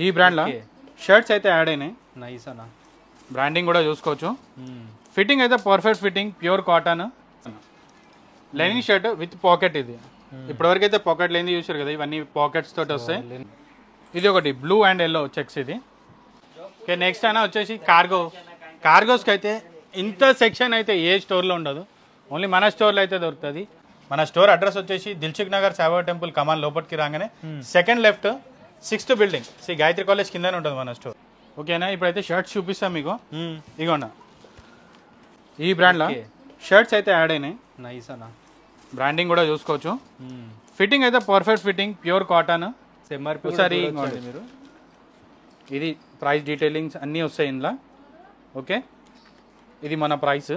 ఈ బ్రాండ్ లో షర్ట్స్ అయితే యాడ్ అయినాయి. నైస్ అన్న. బ్రాండింగ్ కూడా చూసుకోవచ్చు. ఫిట్టింగ్ అయితే perfect fitting, pure cotton linen shirt with pocket. ఇది ఇప్పటివరకు అయితే పాకెట్ లేని చూసారు కదా, ఇవన్నీ పాకెట్స్ తోటి వస్తాయి. ఇది ఒకటి బ్లూ అండ్ ఎల్లో చెక్స్ ఇది. ఓకే, నెక్స్ట్ అయినా వచ్చేసి కార్గోస్కి అయితే ఇంత సెక్షన్ అయితే ఏ స్టోర్లో ఉండదు, ఓన్లీ మన స్టోర్లో అయితే దొరుకుతుంది. మన స్టోర్ అడ్రస్ వచ్చేసి దిల్సుఖ్ నగర్ సాయిబాబా టెంపుల్ కమాన్ లోపలికి రాగానే second left 6th building Shri Gayatri college కిందనే ఉంటుంది మన స్టోర్. ఓకేనా, ఇప్పుడైతే షర్ట్స్ చూపిస్తాం మీకు. ఇగోండి, ఈ బ్రాండ్లో షర్ట్స్ అయితే యాడ్ అయినాయి. నైస్ అన్న. బ్రాండింగ్ కూడా చూసుకోవచ్చు. ఫిట్టింగ్ అయితే పర్ఫెక్ట్ ఫిట్టింగ్, ప్యూర్ కాటన్. ఒకసారి మీరు ఇది ప్రైస్ డీటెయిలింగ్స్ అన్నీ వస్తాయి ఇందులో. ఓకే, ఇది మన ప్రైస్.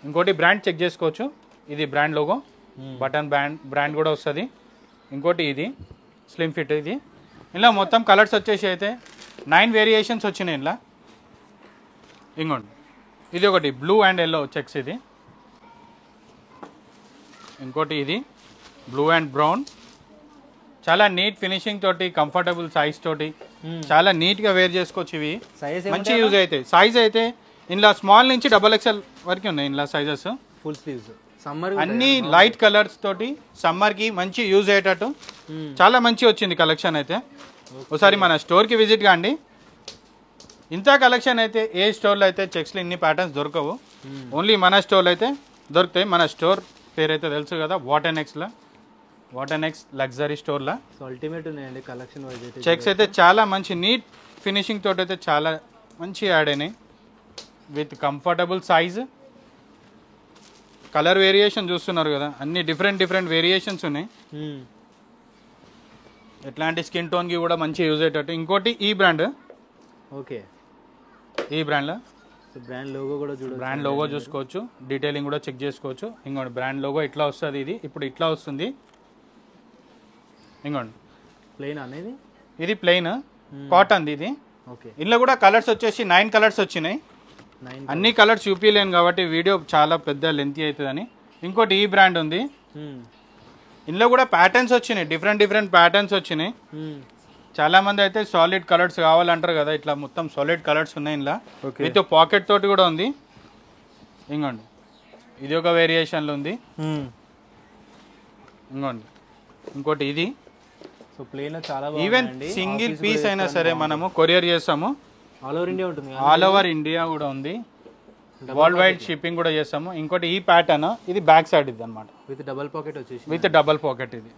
ఇంకోటి బ్రాండ్ చెక్ చేసుకోవచ్చు. ఇది బ్రాండ్ లోగో, బటన్ బ్రాండ్ కూడా వస్తుంది. ఇంకోటి ఇది స్లిమ్ ఫిట్. ఇది ఇలా మొత్తం కలర్స్ వచ్చేసి అయితే 9 వేరియేషన్స్ వచ్చినాయి ఇలా. ఇంకోండి, ఇది ఒకటి బ్లూ అండ్ ఎల్లో చెక్స్ ఇది. ఇంకోటి ఇది బ్లూ అండ్ బ్రౌన్. చాలా నీట్ ఫినిషింగ్ తోటి, కంఫర్టబుల్ సైజ్ తోటి చాలా నీట్గా వేర్ చేసుకోవచ్చు. ఇవి మంచి యూజ్ అవుతాయి. సైజ్ అయితే ఇందులో స్మాల్ నుంచి XXL వరకు ఉన్నాయి ఇందులో సైజెస్. ఫుల్ స్లీవ్స్, సమ్మర్ అన్ని లైట్ కలర్స్ తోటి సమ్మర్కి మంచి యూజ్ అయ్యేటట్టు చాలా మంచి వచ్చింది కలెక్షన్ అయితే. ఒకసారి మన స్టోర్కి విజిట్ కాండి. ఇంత కలెక్షన్ అయితే ఏ స్టోర్లో అయితే చెక్స్లో ఇన్ని ప్యాటర్న్స్ దొరకవు, ఓన్లీ మన స్టోర్లో అయితే దొరుకుతాయి. మన స్టోర్ పేరు అయితే తెలుసు కదా, వాటెనెక్స్ లగ్జరీ స్టోర్లో. అల్టిమేట్ ఉన్నాయండి కలెక్షన్ వైజ్ అయితే. చెక్స్ అయితే చాలా మంచి నీట్ ఫినిషింగ్ తోటి అయితే చాలా మంచి యాడ్ అయినాయి. With comfortable size, colour variation చూస్తున్నారు కదా, అన్ని డిఫరెంట్ వేరియేషన్స్ ఉన్నాయి. ఎట్లాంటి స్కిన్ టోన్కి కూడా మంచి యూజ్ అయ్యేటట్టు. ఇంకోటి ఈ బ్రాండ్. ఓకే, ఈ బ్రాండ్లో బ్రాండ్ లోగో కూడా బ్రాండ్ లోగో చూసుకోవచ్చు, డీటెయిలింగ్ కూడా చెక్ చేసుకోవచ్చు. ఇంకోటి బ్రాండ్ లోగో ఇట్లా వస్తుంది. ఇది ఇప్పుడు ఇట్లా వస్తుంది. ఇంకోండి, ప్లెయిన్ అనేది ఇది ప్లెయిన్ కాటన్ ఇది. ఓకే, ఇందులో కూడా కలర్స్ వచ్చేసి 9 కలర్స్ వచ్చినాయి. అన్ని కలర్స్ చూపించలేను కాబట్టి వీడియో చాలా పెద్ద లెంతీ అవుతుందని. ఇంకోటి ఈ బ్రాండ్ ఉంది. ఇందులో కూడా ప్యాటర్న్స్ వచ్చినాయి, డిఫరెంట్ ప్యాటర్న్స్ వచ్చినాయి. చాలా మంది అయితే సాలిడ్ కలర్స్ కావాలంటారు కదా, ఇట్లా మొత్తం సాలిడ్ కలర్స్ ఉన్నాయి ఇందులో. విత్ పాకెట్ తోటి కూడా ఉంది. ఇంకోండి, ఇది ఒక వేరియేషన్లో ఉంది. ఇంకోండి, ఇంకోటి ఇది. సో ప్లేన్ చాలా ఈవెన్ సింగిల్ పీస్ అయినా సరే మనము కొరియర్ చేస్తాము. ఆల్ ఓవర్ ఇండియా ఉంటుంది. ఆల్ ఓవర్ ఇండియా కూడా ఉంది. వరల్డ్ వైడ్ షిప్పింగ్ కూడా చేస్తాము. ఇంకోటి ఈ ప్యాటర్న్, ఇది బ్యాక్ సైడ్ ఇది అనమాట, విత్ డబల్ పాకెట్ వచ్చేసి. With double pocket. ఇది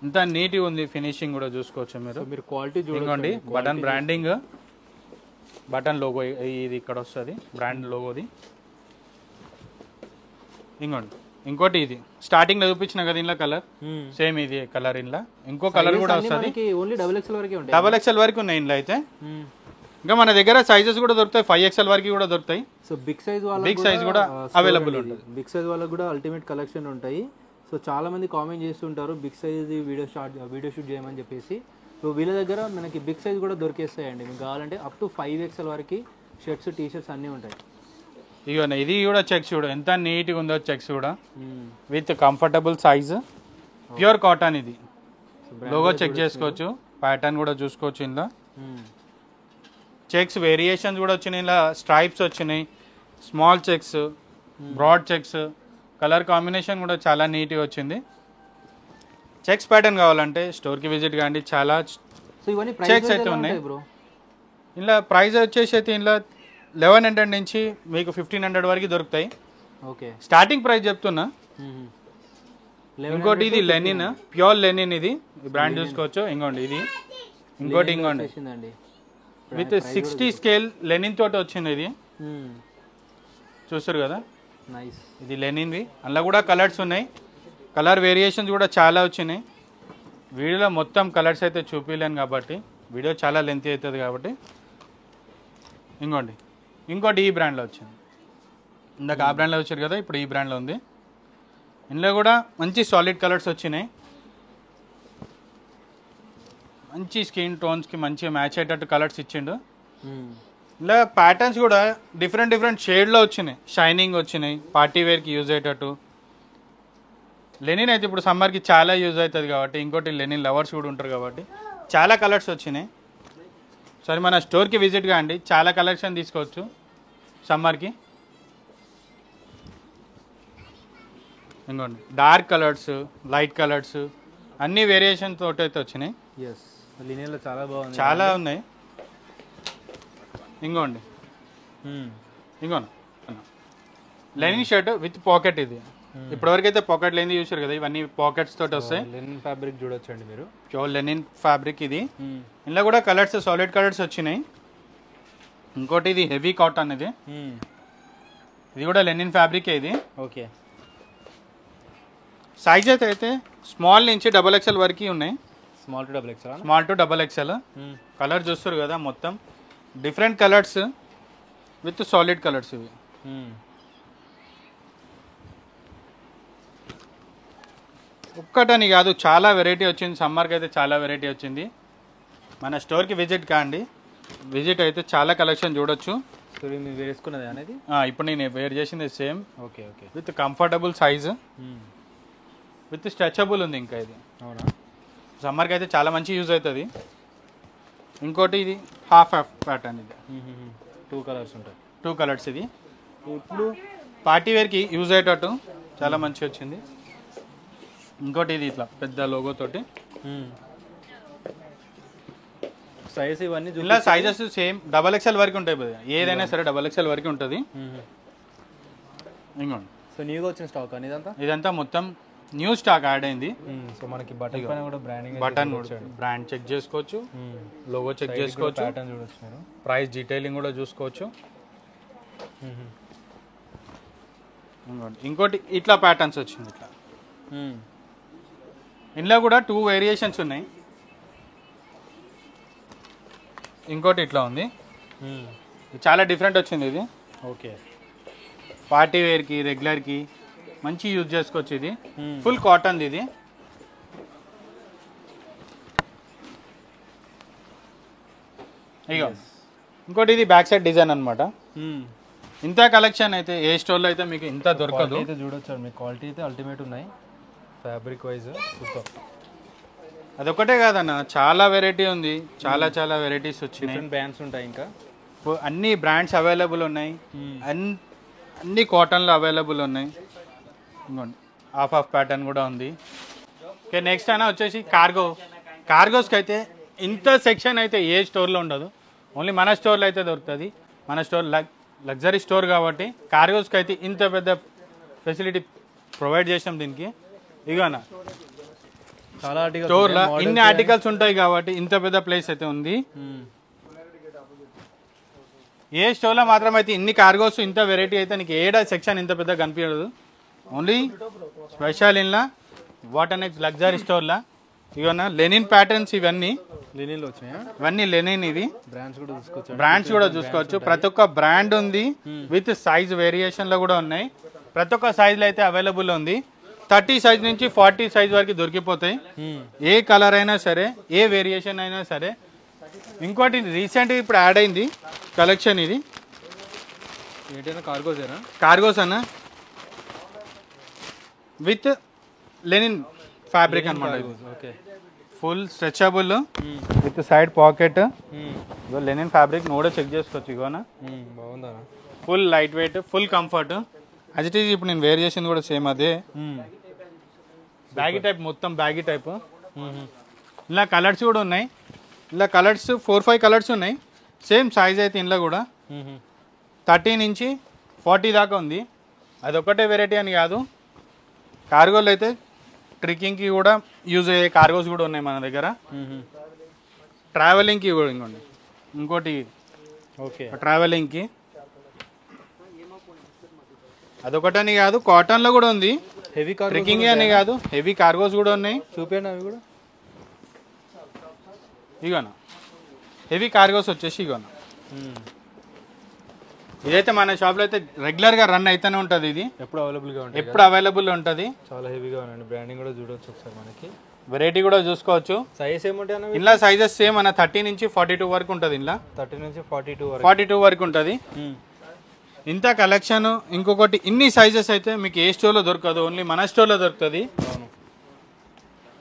ఇంత నీట్గా ఉంది, ఫినిషింగ్ కూడా చూసుకోవచ్చు మీరు క్వాలిటీ చూడండి. బటన్ బ్రాండింగ్, బటన్ లోగో ఇది ఇక్కడ వస్తుంది, బ్రాండ్ లోగోది. ఇంకోండి, ఇంకోటి ఇది స్టార్టింగ్ లో చూపించిన కదా ఇంట్లో కలర్, సేమ్ ఇది కలర్. ఇంట్లో ఇంకో కలర్ కూడా వస్తుంది. XXL వరకు ఉన్నాయి ఇంట్లో అయితే. ఇంకా మన దగ్గర సైజెస్ కూడా దొరుకుతాయి, 5XL వరకు కూడా దొరుకుతాయి. సో బిగ్ సైజ్ కూడా అవైలబుల్ ఉంటుంది. బిగ్ సైజ్ వాళ్ళకి కూడా అల్టిమేట్ కలెక్షన్ ఉంటాయి. సో చాలా మంది కామెంట్ చేస్తుంటారు బిగ్ సైజ్ వీడియో షూట్ చేయమని చెప్పేసి. సో వీళ్ళ దగ్గర మనకి బిగ్ సైజ్ కూడా దొరికేస్తాయండి. మీకు కావాలంటే అప్ టు 5XL వరకు షర్ట్స్, టీషర్ట్స్ అన్నీ ఉంటాయి. ఇవన్నీ ఇది కూడా చెక్స్ కూడా ఎంత నీట్గా ఉందో, చెక్స్ కూడా with comfortable size, pure cotton. ఇది లోగో చెక్ చేసుకోవచ్చు, ప్యాటర్న్ కూడా చూసుకోవచ్చు. ఇందులో చెక్స్ వేరియేషన్స్ కూడా వచ్చినాయి. ఇలా స్ట్రైప్స్ వచ్చినాయి, small checks, broad checks, colour combination కూడా చాలా నీట్గా వచ్చింది. చెక్స్ ప్యాటర్న్ కావాలంటే స్టోర్కి విజిట్ కాండి. చాలా చెక్స్ అయితే ఉన్నాయి. ఇలా ప్రైస్ వచ్చేసి అయితే ఇలా 1100 నుంచి మీకు 1500 వరకు దొరుకుతాయి. ఓకే, స్టార్టింగ్ ప్రైస్ చెప్తున్నా. ఇంకోటి ఇది లెనిన్, ప్యూర్ లెనిన్. ఇది బ్రాండ్ చూసుకోవచ్చు. ఇంకోండి ఇది, ఇంకోటి ఇంకోండి విత్ 60 స్కేల్ లెనిన్ తోటి వచ్చింది. ఇది చూస్తారు కదా, ఇది లెనిన్వి. అందులో కూడా కలర్స్ ఉన్నాయి, కలర్ వేరియేషన్స్ కూడా చాలా వచ్చినాయి. వీడియోలో మొత్తం కలర్స్ అయితే చూపించలేను కాబట్టి, వీడియో చాలా లెంత్ అవుతుంది కాబట్టి. ఇంకోటి ఈ బ్రాండ్లో వచ్చింది. ఇందాక ఆ బ్రాండ్లో వచ్చారు కదా, ఇప్పుడు ఈ బ్రాండ్లో ఉంది. ఇందులో కూడా మంచి సాలిడ్ కలర్స్ వచ్చినాయి. మంచి స్కిన్ టోన్స్కి మంచిగా మ్యాచ్ అయ్యేటట్టు కలర్స్ ఇచ్చిండు. ఇలా ప్యాటర్న్స్ కూడా డిఫరెంట్ షేడ్లో వచ్చినాయి, షైనింగ్ వచ్చినాయి, పార్టీ వేర్కి యూజ్ అయ్యేటట్టు. లెనిన్ అయితే ఇప్పుడు సమ్మర్కి చాలా యూజ్ అవుతుంది కాబట్టి, ఇంకోటి లెనిన్ లవర్స్ కూడా ఉంటారు కాబట్టి చాలా కలర్స్ వచ్చినాయి. సరే మన స్టోర్కి విజిట్ కాండి, చాలా కలెక్షన్ తీసుకోవచ్చు సమ్మర్కి. ఇంకోండి డార్క్ కలర్స్, లైట్ కలర్స్ అన్ని వేరియేషన్ తోటి అయితే వచ్చినాయి. ఎస్, లినియన్లో చాలా బాగుంది, చాలా ఉన్నాయి. ఇంకోండి ఇంకోండి లెనిన్ షర్ట్ విత్ పాకెట్. ఇది ఇప్పటివరకు అయితే పాకెట్ లేని చూసారు కదా, ఇవన్నీ పాకెట్స్ తోటి వస్తాయి. లెనిన్ ఫ్యాబ్రిక్ చూడొచ్చండి మీరు, ప్యూర్ లెనిన్ ఫ్యాబ్రిక్ ఇది. ఇందులో కూడా కలర్స్ సాలిడ్ కలర్స్ వచ్చినాయి. ఇంకోటి ఇది హెవీ కాటన్, ఇది కూడా లెనిన్ ఫ్యాబ్రిక్ ఇది. ఓకే, సైజెస్ అయితే స్మాల్ నుంచి XXL వరకు ఉన్నాయి. Small to double XL, small to XXL. Colour చూస్తారు కదా, మొత్తం different colours with solid colours ఇవి. ఒక్కటని కాదు, చాలా వెరైటీ వచ్చింది. సమ్మర్కి అయితే చాలా వెరైటీ వచ్చింది. మన స్టోర్కి విజిట్ కాండి, విజిట్ అయితే చాలా కలెక్షన్ చూడొచ్చు. మీరు వేసుకున్నది అనేది ఇప్పుడు నేను వేర్ చేసింది same. Okay okay, with comfortable size, with stretchable ఉంది. ఇంకా ఇది అవునా, సమ్మర్కి అయితే చాలా మంచి యూజ్ అవుతుంది. ఇంకోటి ఇది హాఫ్ ప్యాటర్న్, ఇది 2 కలర్స్ ఉంటాయి, 2 కలర్స్. ఇది ఇప్పుడు పార్టీ వేర్కి యూజ్ అయ్యేటట్టు చాలా మంచి వచ్చింది. ఇంకోటి ఇది ఇట్లా పెద్ద లోగో తోటి. సైజ్ ఇవన్నీ ఇలా సైజెస్ సేమ్ XXL వరకు ఉంటాయి. ఏదైనా సరే XXL వరకు ఉంటుంది. ఇంకోండి, సో న్యూగా వచ్చిన స్టాక్ అని ఇదంతా మొత్తం న్యూ స్టాక్ యాడ్ అయింది. సో మనకి బటన్ పైన కూడా బ్రాండింగ్, బటన్ బ్రాండ్ చెక్ చేసుకోవచ్చు, లోగో చెక్ చేసుకోవచ్చు, ప్యాటర్న్ చూడొచ్చు మీరు, ప్రైస్ డీటెయిలింగ్ కూడా చూసుకోవచ్చు. ఇంకోటి ఇట్లా ప్యాటర్న్స్ వచ్చింది. ఇట్లా ఇందులో కూడా 2 వేరియేషన్స్ ఉన్నాయి. ఇంకోటి ఇట్లా ఉంది, చాలా డిఫరెంట్ వచ్చింది ఇది. ఓకే, పార్టీ వేర్కి, రెగ్యులర్కి మంచి యూజ్ చేసుకోవచ్చు. ఇది ఫుల్ కాటన్ ఇది. ఇగో ఇంకోటి ఇది బ్యాక్ సైడ్ డిజైన్ అనమాట. ఇంత కలెక్షన్ అయితే ఏ స్టోర్లో అయితే మీకు ఇంత దొరకదు. అయితే చూడొచ్చు, మీకు క్వాలిటీ అయితే అల్టిమేట్ ఉన్నాయి. Fabric wise super. అదొకటే కాదన్న, చాలా వెరైటీ ఉంది. చాలా చాలా వెరైటీస్ వచ్చినాయి. డిఫరెంట్ బ్రాండ్స్ ఉంటాయి. ఇంకా అన్ని బ్రాండ్స్ అవైలబుల్ ఉన్నాయి. అన్ని కాటన్లో అవైలబుల్ ఉన్నాయి. ఇంకోండి హాఫ్ ప్యాటర్న్ కూడా ఉంది. ఓకే, నెక్స్ట్ అయినా వచ్చేసి కార్గోస్కి అయితే ఇంత సెక్షన్ అయితే ఏ స్టోర్లో ఉండదు. ఓన్లీ మన స్టోర్లో అయితే దొరుకుతుంది. మన స్టోర్ లగ్జరీ స్టోర్ కాబట్టి కార్గోస్కి అయితే ఇంత పెద్ద ఫెసిలిటీ ప్రొవైడ్ చేసాం దీనికి. ఇగోనా చాలా ఆర్టికల్స్ స్టోర్లో ఇన్ని ఆర్టికల్స్ ఉంటాయి కాబట్టి ఇంత పెద్ద ప్లేస్ అయితే ఉంది. ఏ స్టోర్లో మాత్రం అయితే ఇన్ని కార్గోస్, ఇంత వెరైటీ అయితే నీకు ఏడా సెక్షన్ ఇంత పెద్ద కనిపించదు. ఓన్లీ స్పెషల్ ఇన్లా వాటర్ నెక్స్ట్ లగ్జరీ స్టోర్లా. ఇవన్నా లెనిన్ ప్యాటర్న్స్, ఇవన్నీ లెనిన్లో వచ్చినాయా? ఇవన్నీ లెనిన్. ఇవి బ్రాండ్స్ కూడా చూసుకోవచ్చు. ప్రతి ఒక్క బ్రాండ్ ఉంది. విత్ సైజ్ వేరియేషన్లో కూడా ఉన్నాయి. ప్రతి ఒక్క సైజులో అయితే అవైలబుల్ ఉంది. 30 సైజ్ నుంచి 40 సైజ్ వరకు దొరికిపోతాయి. ఏ కలర్ అయినా సరే, ఏ వేరియేషన్ అయినా సరే. ఇంకోటి రీసెంట్గా ఇప్పుడు యాడ్ అయింది కలెక్షన్. ఇది ఏంటైనా కార్గోసేనా? కార్గోస్ అన్న, విత్ లెనిన్ ఫ్యాబ్రిక్ అనమాట. Okay, full stretchable with side pocket. Ego linen fabric కూడా చెక్ చేసుకోవచ్చు. ఇగోనా బాగుందా? Full light weight, full comfort. As it is ఇప్పుడు నేను వేర్ చేసింది కూడా సేమ్ అదే. బ్యాగీ టైప్, మొత్తం బ్యాగీ టైప్. ఇలా కలర్స్ కూడా ఉన్నాయి. ఇలా కలర్స్ 4-5 కలర్స్ ఉన్నాయి. సేమ్ సైజ్ అయితే ఇందులో కూడా 30 నుంచి 40 దాకా ఉంది. అదొక్కటే వెరైటీ అని కాదు, కార్గోలు అయితే ట్రెక్కింగ్కి కూడా యూజ్ అయ్యే కార్గోస్ కూడా ఉన్నాయి మన దగ్గర. ట్రావెలింగ్కి కూడా ఇంకోటి ఓకే, ట్రావెలింగ్కి. అదొకటని కాదు, కాటన్లో కూడా ఉంది. హెవీ ట్రెక్కింగ్ అని కాదు, హెవీ కార్గోస్ కూడా ఉన్నాయి. చూపేనా అవి కూడా? ఇగోనా హెవీ కార్గోస్ వచ్చేసి ఇగోనా. ఇదైతే మన షాప్లో అయితే రెగ్యులర్గా రన్ అయితేనే ఉంటుంది. ఇది ఎప్పుడు అవైలబుల్గా ఉంటుంది, ఎప్పుడు అవైలబుల్ ఉంటుంది. చాలా హెవీగా ఉందండి. బ్రాండింగ్ కూడా చూడవచ్చు ఒకసారి. మనకి వెరైటీ కూడా చూసుకోవచ్చు. సైజ్ ఏముంటాయి అన్న? ఇలా సైజెస్ సేమ్ అన్న 30 నుంచి 42 వరకు ఉంటుంది. ఇలా 30 నుంచి 42 వరకు ఉంటుంది. ఇంత కలెక్షన్. ఇంకొకటి ఇన్ని సైజెస్ అయితే మీకు ఏ స్టోర్లో దొరకదు, ఓన్లీ మన స్టోర్లో దొరుకుతుంది. అవును,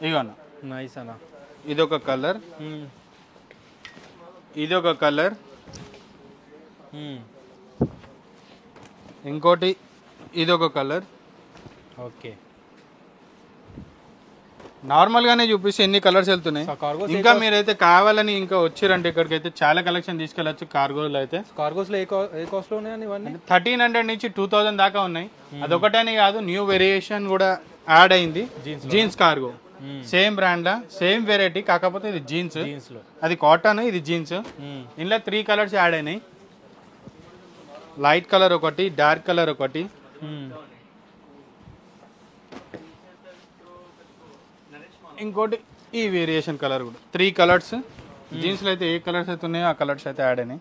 ఇగోనా నైస్ అన్న. ఇదొక కలర్. ఇది ఒక కలర్, ఇంకోటి ఇది ఒక కలర్. ఓకే, నార్మల్గానే చూపిస్తే ఎన్ని కలర్స్ వెళ్తున్నాయి. ఇంకా మీరైతే కావాలని ఇంకా వచ్చిరంటే ఇక్కడికి అయితే చాలా కలెక్షన్ తీసుకెళ్ళచ్చు. కార్గోలో అయితే కార్గోస్లో ఏ కాస్ట్లో ఉన్నాయండి ఇవన్నీ? 1300 నుంచి 2000 దాకా ఉన్నాయి. అదొకటనే కాదు, న్యూ వేరియేషన్ కూడా యాడ్ అయింది. జీన్స్ కార్గో సేమ్ బ్రాండ్ లా సేమ్ వెరైటీ, కాకపోతే ఇది జీన్స్, అది కాటన్, ఇది జీన్స్. ఇందులో 3 కలర్స్ యాడ్ అయినాయి. లైట్ కలర్ ఒకటి, డార్క్ కలర్ ఒకటి, ఇంకోటి ఈ వేరియేషన్ కలర్ కూడా. 3 కలర్స్ జీన్స్ లో అయితే ఏ కలర్స్ అయితే ఉన్నాయో ఆ కలర్స్ అయితే యాడ్ అయినాయి.